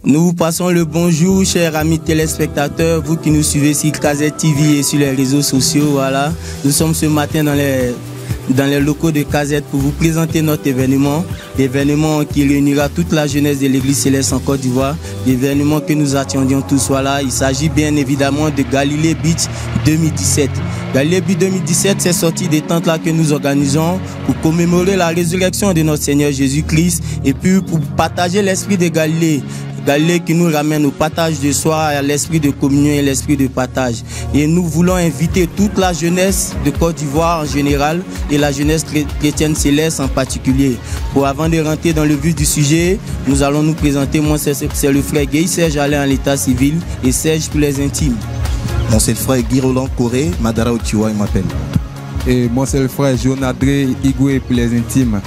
Nous vous passons le bonjour, chers amis téléspectateurs, vous qui nous suivez sur Kazette TV et sur les réseaux sociaux. Voilà, nous sommes ce matin dans les locaux de Kazette pour vous présenter notre événement. L'événement qui réunira toute la jeunesse de l'Église Céleste en Côte d'Ivoire. L'événement que nous attendions tous. Voilà, il s'agit bien évidemment de Galilee Beach 2017. Galilee Beach 2017, c'est sorti des tentes là que nous organisons pour commémorer la résurrection de notre Seigneur Jésus-Christ et puis pour partager l'esprit de Galilée. Galilée qui nous ramène au partage de soi, à l'esprit de communion et l'esprit de partage. Et nous voulons inviter toute la jeunesse de Côte d'Ivoire en général et la jeunesse chrétienne céleste en particulier. Avant de rentrer dans le vif du sujet, nous allons nous présenter. Moi, c'est le frère Guy Serge Alain en l'état civil et Serge pour les intimes. Moi, c'est le frère Guy Roland Coré, Madara Otiwa, il m'appelle. Et moi, c'est le frère Jonadré Igoué pour les intimes.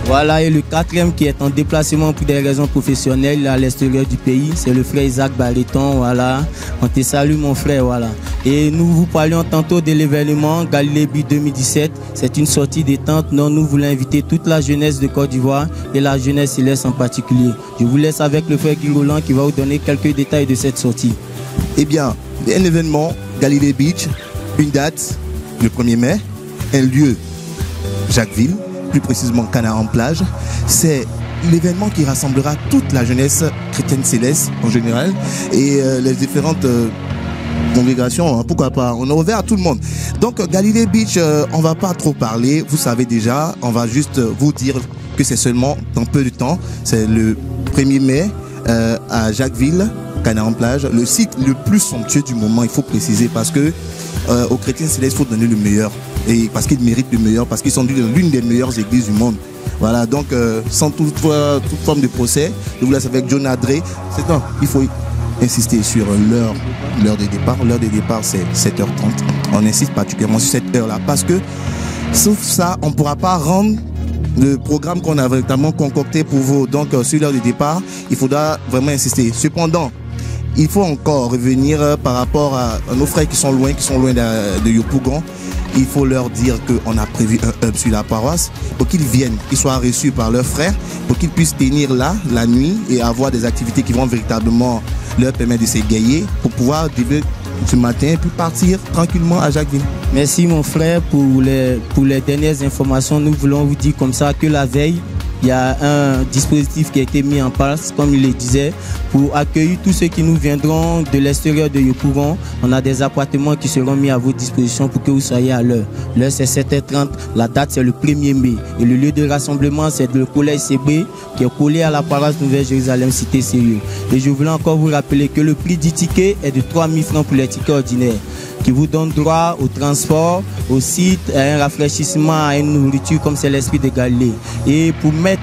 Voilà, et le quatrième qui est en déplacement pour des raisons professionnelles à l'extérieur du pays, c'est le frère Isaac Barreton. Voilà, on te salue mon frère. Voilà. Et nous vous parlions tantôt de l'événement Galilee Beach 2017. C'est une sortie des tentes dont nous voulons inviter toute la jeunesse de Côte d'Ivoire et la jeunesse céleste en particulier. Je vous laisse avec le frère Guy Roland qui va vous donner quelques détails de cette sortie. Eh bien, un événement Galilee Beach, une date, le 1er mai, un lieu, Jacquesville, plus précisément Canaan Plage. C'est l'événement qui rassemblera toute la jeunesse chrétienne céleste en général et les différentes congrégations, hein, pourquoi pas, on est ouvert à tout le monde. Donc Galilee Beach, on va pas trop parler, vous savez déjà, on va juste vous dire que c'est seulement dans peu de temps, c'est le 1er mai à Jacquesville, Canaan Plage, le site le plus somptueux du moment, il faut préciser, parce que aux chrétiens célestes, il faut donner le meilleur. Et parce qu'ils méritent le meilleur, parce qu'ils sont l'une des meilleures églises du monde. Voilà, donc sans toute forme de procès, je vous laisse avec John Adré. Il faut insister sur l'heure de départ. L'heure de départ, c'est 7h30. On insiste particulièrement sur cette heure-là, parce que, sauf ça, on ne pourra pas rendre le programme qu'on a véritablement concocté pour vous. Donc, sur l'heure de départ, il faudra vraiment insister. Cependant, il faut encore revenir par rapport à nos frères qui sont loin de Yopougon. Il faut leur dire qu'on a prévu un hub sur la paroisse pour qu'ils viennent, qu'ils soient reçus par leurs frères, pour qu'ils puissent tenir là la nuit et avoir des activités qui vont véritablement leur permettre de s'égayer pour pouvoir débuter ce matin et puis partir tranquillement à Jacquesville. Merci mon frère pour les dernières informations. Nous voulons vous dire comme ça que la veille, il y a un dispositif qui a été mis en place, comme il le disait, pour accueillir tous ceux qui nous viendront de l'extérieur de Yopougon. On a des appartements qui seront mis à votre disposition pour que vous soyez à l'heure. L'heure, c'est 7h30. La date, c'est le 1er mai. Et le lieu de rassemblement, c'est le collège Sébré, qui est collé à la paroisse Nouvelle-Jérusalem, Cité Sérieux. Et je voulais encore vous rappeler que le prix du ticket est de 3 000 francs pour les tickets ordinaires, qui vous donne droit au transport, au site, à un rafraîchissement, à une nourriture, comme c'est l'esprit de Galilée. Et pour mettre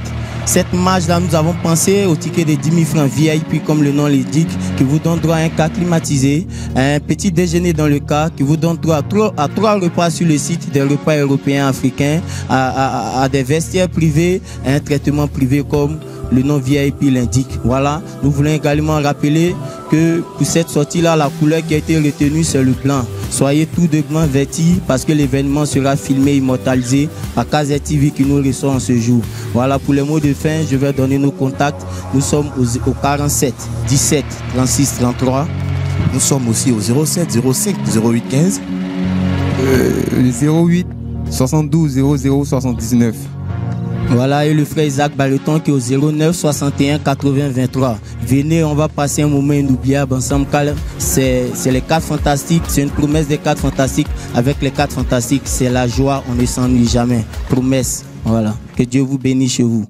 cette marge-là, nous avons pensé au ticket de 10 000 francs VIP, comme le nom l'indique, qui vous donne droit à un car climatisé, à un petit déjeuner dans le car, qui vous donne droit à 3 repas sur le site, des repas européens, africains, à des vestiaires privés, à un traitement privé comme le nom VIP l'indique. Voilà, nous voulons également rappeler que pour cette sortie-là, la couleur qui a été retenue, c'est le blanc. Soyez tout de blanc vêtis parce que l'événement sera filmé, immortalisé à Kazette TV qui nous reçoit en ce jour. Voilà, pour les mots de fin, je vais donner nos contacts. Nous sommes au 47 17 36 33. Nous sommes aussi au 07 05 08 15. Le 08 72 00 79. Voilà, et le frère Isaac Barreton qui est au 09 61 80 23. Venez, on va passer un moment inoubliable ensemble. C'est les 4 fantastiques, c'est une promesse des 4 fantastiques. Avec les 4 fantastiques, c'est la joie, on ne s'ennuie jamais. Promesse, voilà. Que Dieu vous bénisse chez vous.